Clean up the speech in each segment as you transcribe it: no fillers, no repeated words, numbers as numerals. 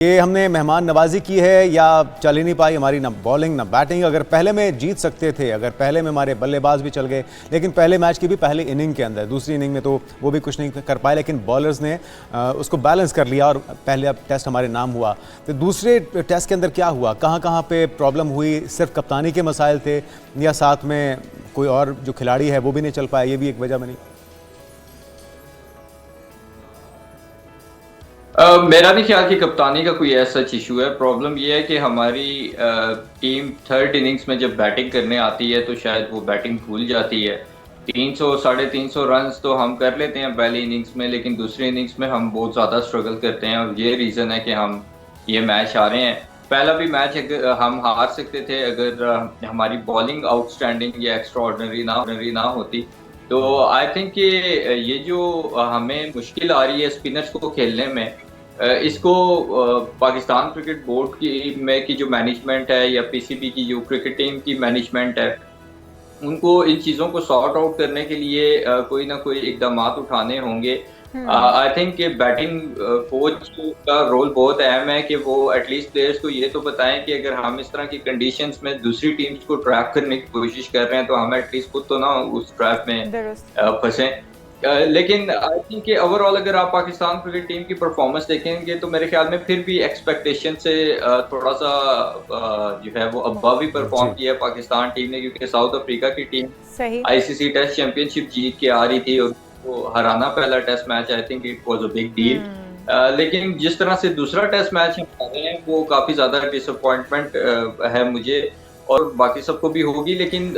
ये हमने मेहमान नवाजी की है या चल ही नहीं पाई हमारी, ना बॉलिंग ना बैटिंग। अगर पहले में जीत सकते थे, अगर पहले में हमारे बल्लेबाज भी चल गए, लेकिन पहले मैच की भी पहली इनिंग के अंदर, दूसरी इनिंग में तो वो भी कुछ नहीं कर पाए, लेकिन बॉलर्स ने उसको बैलेंस कर लिया और पहले टेस्ट हमारे नाम हुआ। तो दूसरे टेस्ट के अंदर क्या हुआ, कहाँ कहाँ पे प्रॉब्लम हुई? सिर्फ कप्तानी के मसाइल थे या साथ में कोई और जो खिलाड़ी है वो भी नहीं चल पाया, ये भी एक वजह बनी? मेरा नहीं ख्याल कि कप्तानी का कोई ऐसा इशू है। प्रॉब्लम ये है कि हमारी टीम थर्ड इनिंग्स में जब बैटिंग करने आती है तो शायद वो बैटिंग भूल जाती है। 300 350 रन तो हम कर लेते हैं पहली इनिंग्स में, लेकिन दूसरी इनिंग्स में हम बहुत ज़्यादा स्ट्रगल करते हैं और ये रीज़न है कि हम ये मैच हारे हैं। पहला भी मैच हम हार सकते थे अगर हमारी बॉलिंग आउटस्टैंडिंग या एक्स्ट्रा ऑर्डिनरी ना होती। तो आई थिंक कि ये जो हमें मुश्किल आ रही है स्पिनर्स को खेलने में, इसको पाकिस्तान क्रिकेट बोर्ड की जो मैनेजमेंट है या पीसीबी की जो क्रिकेट टीम की मैनेजमेंट है, उनको इन चीज़ों को सॉर्ट आउट करने के लिए कोई ना कोई इकदामात उठाने होंगे। आई थिंक कि बैटिंग कोच का रोल बहुत अहम है कि वो एटलीस्ट प्लेयर्स को ये तो बताएं कि अगर हम इस तरह की कंडीशंस में दूसरी टीम्स को ट्रैप करने की कोशिश कर रहे हैं तो हम एटलीस्ट खुद तो ना उस ट्रैप में फंसे। लेकिन आई थिंक कि ओवरऑल अगर आप पाकिस्तान क्रिकेट टीम की परफॉर्मेंस देखेंगे तो मेरे ख्याल में फिर भी एक्सपेक्टेशन से थोड़ा सा जो है वो अबव ही परफॉर्म किया है पाकिस्तान टीम ने, क्योंकि साउथ अफ्रीका की टीम आईसीसी टेस्ट चैंपियनशिप जीत के आ रही थी और वो हराना पहला test match, I think it was a big deal. लेकिन जिस तरह से दूसरा टेस्ट मैच हम हारे हैं वो काफी ज्यादा डिसअपॉइंटमेंट है मुझे और बाकी सबको भी होगी। लेकिन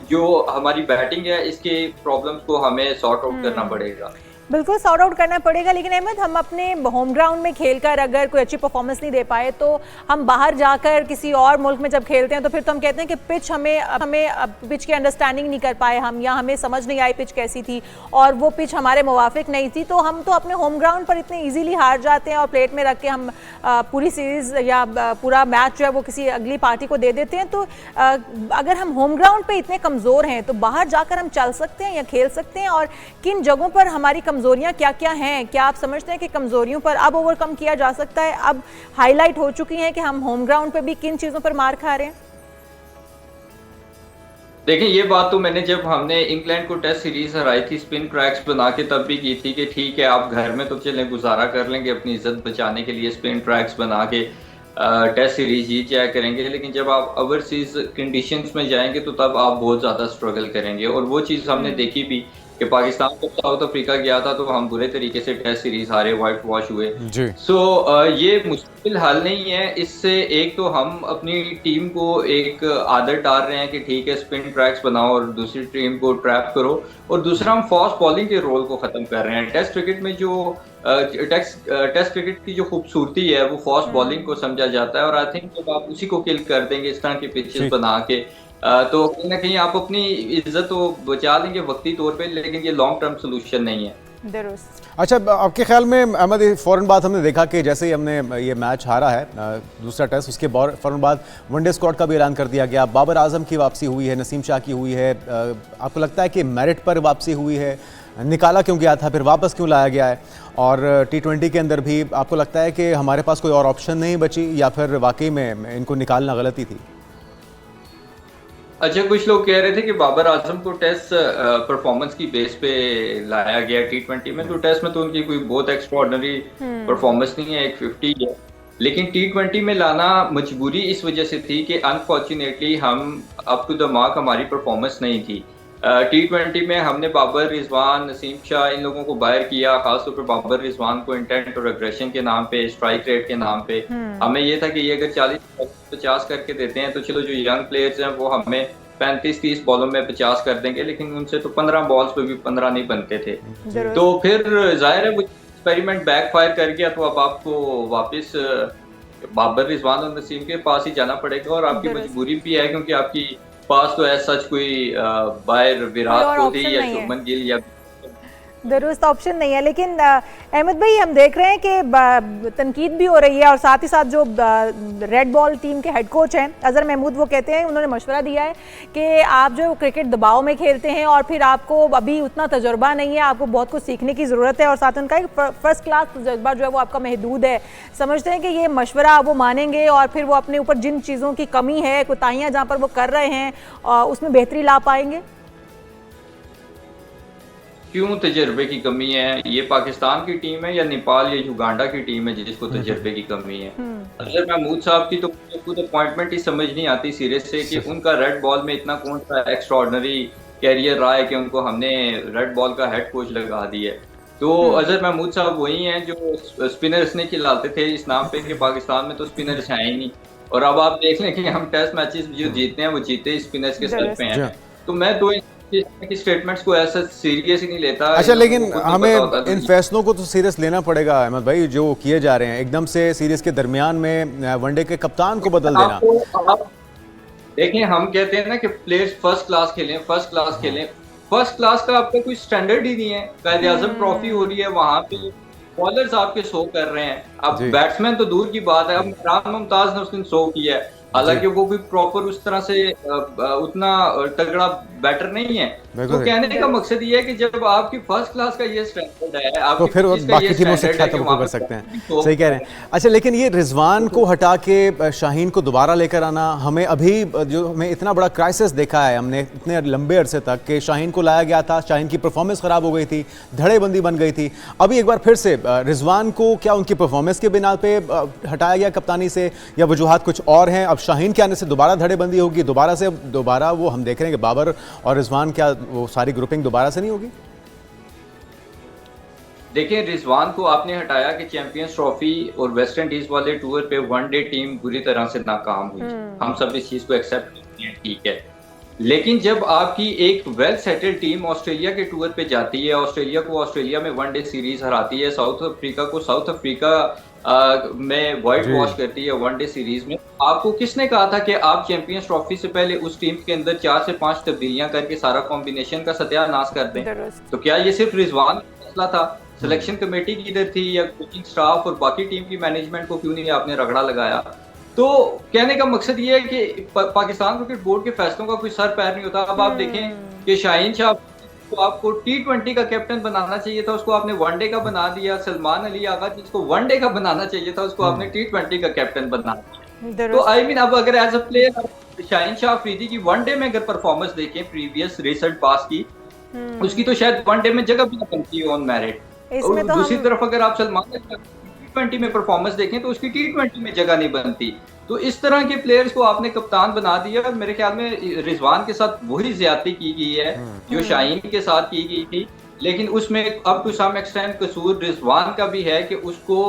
जो हमारी बैटिंग है इसके प्रॉब्लम्स को हमें सॉर्ट आउट करना पड़ेगा। बिल्कुल सॉर्ट आउट करना पड़ेगा। लेकिन अहमद, हम अपने होम ग्राउंड में खेलकर अगर कोई अच्छी परफॉर्मेंस नहीं दे पाए तो हम बाहर जाकर किसी और मुल्क में जब खेलते हैं तो फिर तो हम कहते हैं कि पिच हमें पिच की अंडरस्टैंडिंग नहीं कर पाए हम, या हमें समझ नहीं आई पिच कैसी थी और वो पिच हमारे मुवाफिक नहीं थी। तो हम तो अपने होम ग्राउंड पर इतने ईजीली हार जाते हैं और प्लेट में रख के हम पूरी सीरीज़ या पूरा मैच जो है वो किसी अगली पार्टी को दे देते हैं। तो अगर हम होम ग्राउंड पर इतने कमज़ोर हैं तो बाहर जाकर हम चल सकते हैं या खेल सकते हैं? और किन जगहों पर हमारी कमजोरियां क्या क्या हैं? क्या आप समझते हैं कि कमजोरियों पर अब ओवरकम किया जा सकता है? अब हाईलाइट हो चुकी हैं कि हम होम ग्राउंड पे भी किन चीजों पर मार खा रहे हैं? देखिए, ये बात तो मैंने जब हमने इंग्लैंड को टेस्ट सीरीज हराई थी स्पिन ट्रैक्स बना के तब भी की थी कि ठीक है आप घर में तो चलें गुजारा कर लेंगे अपनी इज्जत बचाने के लिए स्पिन ट्रैक्स बना के टेस्ट सीरीज जीत जाया करेंगे, लेकिन जब आप ओवरसीज कंडीशंस में जाएंगे तो तब आप बहुत ज़्यादा स्ट्रगल करेंगे। और वो चीज़ हमने देखी भी कि पाकिस्तान जब साउथ अफ्रीका गया था तो हम बुरे तरीके से टेस्ट सीरीज हारे, वाइट वॉश हुए। सो ये मुश्किल हल नहीं है। इससे एक तो हम अपनी टीम को एक आदत डाल रहे हैं कि ठीक है स्पिन ट्रैक्स बनाओ और दूसरी टीम को ट्रैप करो, और दूसरा हम फास्ट बॉलिंग के रोल को खत्म कर रहे हैं। टेस्ट क्रिकेट में जो टेस्ट क्रिकेट की जो खूबसूरती है वो फास्ट बॉलिंग को समझा जाता है, और आई थिंक जब आप उसी को किल कर देंगे इस तरह के पिचेस बना के तो कहीं ना कहीं आप अपनी इज्जत तो बचा लेंगे वक्ती तौर पे, लेकिन ये लॉन्ग टर्म सोल्यूशन नहीं है। अच्छा, आपके ख्याल में अहमद फ़ौरन बाद हमने देखा कि जैसे ही हमने ये मैच हारा है दूसरा टेस्ट, उसके फ़ौरन बाद वनडे स्क्वाड का भी ऐलान कर दिया गया। बाबर आजम की वापसी हुई है, नसीम शाह की हुई है। आपको लगता है कि मेरिट पर वापसी हुई है? निकाला क्यों गया था, फिर वापस क्यों लाया गया है? और T20 के अंदर भी आपको लगता है कि हमारे पास कोई और ऑप्शन नहीं बची या फिर वाकई में इनको निकालना गलती थी? अच्छा, कुछ लोग कह रहे थे कि बाबर आजम को टेस्ट परफॉर्मेंस की बेस पे लाया गया T20 में, तो टेस्ट में तो उनकी कोई बहुत एक्स्ट्राऑर्डिनरी परफॉर्मेंस नहीं है, एक 50 है। लेकिन T20 में लाना मजबूरी इस वजह से थी कि अनफॉर्चुनेटली हम अप टू द मार्क हमारी परफॉर्मेंस नहीं थी। T20 में हमने बाबर रिजवान, नसीम शाह इन लोगों को बाहर किया, खासतौर पर बाबर रिजवान को इंटेंट और एग्रेशन के नाम पे, स्ट्राइक रेट के नाम पे। हमें ये था कि ये अगर 40-50 करके देते हैं तो चलो जो यंग प्लेयर्स हैं वो हमें 35-30 बॉलों में 50 कर देंगे, लेकिन उनसे तो 15 बॉल्स पे भी 15 नहीं बनते थे। तो फिर जाहिर है वो एक्सपेरिमेंट बैकफायर कर गया, तो अब आपको वापस बाबर रिजवान और नसीम के पास ही जाना पड़ेगा, और आपकी मजबूरी भी है क्योंकि आपकी पास तो ऐसा सच कोई बाहर विराट कोहली या शुभमन गिल या दुरुस्त ऑप्शन नहीं है। लेकिन अहमद भाई, हम देख रहे हैं कि तनकीद भी हो रही है और साथ ही साथ जो रेड बॉल टीम के हेड कोच हैं अजहर महमूद, वो कहते हैं, उन्होंने मशवरा दिया है कि आप जो क्रिकेट दबाव में खेलते हैं और फिर आपको अभी उतना तजुर्बा नहीं है, आपको बहुत कुछ सीखने की ज़रूरत है और साथ उनका एक फर्स्ट क्लास तजुर्बा जो है वो आपका महदूद है। समझते हैं कि ये मशवरा वो मानेंगे और फिर वो अपने ऊपर जिन चीज़ों की कमी है, कोताहियाँ जहाँ पर वो कर रहे हैं, उसमें बेहतरी ला पाएंगे? क्यों तजर्बे की कमी है? ये पाकिस्तान की टीम है या नेपाल या युगांडा की टीम है जिसको तजर्बे की कमी है? अजहर महमूद साहब की तो खुद अपॉइंटमेंट ही समझ नहीं आती सीरीज से कि उनका रेड बॉल में इतना कौन सा एक्स्ट्राऑर्डिनरी कैरियर रहा है कि उनको हमने रेड बॉल का हेड कोच लगा दिया है। तो अजहर महमूद साहब वही हैं जो स्पिनर्स ने खिलाते थे इस नाम पे कि पाकिस्तान में तो स्पिनर्स हैं ही नहीं, और अब आप देख लें कि हम टेस्ट मैचेस जो जीतते हैं वो जीते स्पिनर्स के सर पे हैं। तो मैं तो की स्टेटमेंट्स को ऐसा सीरियस ही नहीं लेता। अच्छा, लेकिन हमें इन फैसलों को तो सीरियस लेना पड़ेगा अहमद भाई, जो किए जा रहे हैं एकदम से सीरीज के दरमियान में वनडे के कप्तान को बदल देना। आप देखें, हम कहते हैं ना कि प्लेयर्स फर्स्ट क्लास खेलें, फर्स्ट क्लास खेलें। फर्स्ट क्लास का आपका कोई स्टैंडर्ड ही नहीं है। कायदे आजम ट्रॉफी हो रही है, वहां पे बॉलर्स आपके 100 कर रहे हैं, अब बैट्समैन तो दूर की बात है। अब इमरान मुमताज ने उस दिन 100 किया है, हालांकि वो भी प्रॉपर उस तरह से उतना तगड़ा बैटर नहीं है। तो कहने का मकसद ये है कि जब आपकी फर्स्ट क्लास का ये स्टैंडर्ड है तो फिर बाकी टीमों से क्या तवक्को कर सकते हैं? सही कह रहे हैं। अच्छा, लेकिन ये रिजवान को हटा के शाहीन को दोबारा लेकर आना, हमें अभी जो हमें इतना बड़ा क्राइसिस देखा है हमने इतने लंबे अरसे तक कि शाहीन को लाया गया था, शाहीन की परफॉर्मेंस खराब हो गई थी, धड़ेबंदी बन गई थी। अभी एक बार फिर से रिजवान को क्या उनकी परफॉर्मेंस के बिना पे हटाया गया कप्तानी से, या वजूहात कुछ और हैं? अब शाहीन के आने से दोबारा धड़ेबंदी होगी, दोबारा वो हम देख रहे हैं कि बाबर और रिजवान, क्या वो सारी ग्रुपिंग दोबारा से नहीं होगी? देखिए, रिजवान को आपने हटाया कि चैंपियंस ट्रॉफी और वेस्ट इंडीज वाले टूर पे वनडे टीम बुरी तरह से नाकाम हुई। हम सब इस चीज को एक्सेप्ट करते हैं, ठीक है। लेकिन जब आपकी एक वेल सेटल्ड टीम ऑस्ट्रेलिया के टूर पे जाती है, ऑस्ट्रेलिया को ऑस्ट्रेलिया में वनडे सीरीज हराती है, साउथ अफ्रीका को साउथ अफ्रीका में वाइट वॉश करती है वनडे सीरीज में, आपको किसने कहा था कि आप चैंपियंस ट्रॉफी से पहले उस टीम के अंदर 4 से 5 तब्दीलियां करके सारा कॉम्बिनेशन का सत्यानाश कर दें? तो क्या ये सिर्फ रिजवान का मसला था? सिलेक्शन कमेटी की इधर थी या कोचिंग स्टाफ और बाकी टीम की मैनेजमेंट को क्यों नहीं आपने रगड़ा लगाया? तो कहने का मकसद ये है कि पाकिस्तान क्रिकेट बोर्ड के फैसलों का कोई सर पैर नहीं होता। अब आप देखें कि शाहीन शाह को आपको T20 का कैप्टन बनाना चाहिए था, उसको आपने वनडे का बना दिया। सलमान अली आगा जिसको वनडे का बनाना चाहिए था, उसको आपने T20 का कैप्टन बना दिया। तो आई मीन, अब अगर as a player Shaheen Shah Afridi की वनडे में अगर परफॉर्मेंस देखें प्रीवियस रिसेंट पास की, उसकी तो शायद वनडे में जगह भी ना बनती है ऑन मेरिट। और दूसरी तरफ अगर आप सलमान T20 में परफॉर्मेंस देखें तो उसकी T20 में जगह नहीं बनती। तो इस तरह के प्लेयर्स को आपने कप्तान बना दिया। मेरे ख्याल में रिजवान के साथ वही ज्यादती की गई है जो शाहीन के साथ की गई थी, लेकिन उसमें अब टू सम एक्सटेंट कसूर रिजवान का भी है कि उसको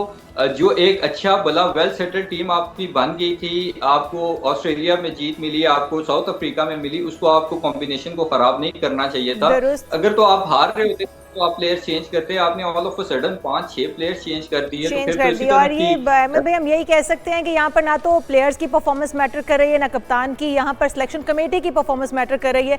जो एक अच्छा भला वेल सेटल्ड टीम आपकी बन गई थी, आपको ऑस्ट्रेलिया में जीत मिली, आपको साउथ अफ्रीका में मिली, उसको आपको कॉम्बिनेशन को खराब नहीं करना चाहिए था। अगर तो आप हार रहे होते तो आप प्लेयर चेंज करते, आपने all of a sudden 5-6 players change कर दिए। तो फिर कर दिया। और ये भाई हम यही कह सकते हैं कि यहाँ पर ना तो प्लेयर्स की परफॉर्मेंस मैटर कर रही है, ना कप्तान की, यहाँ पर सिलेक्शन कमेटी की परफॉर्मेंस मैटर कर रही है।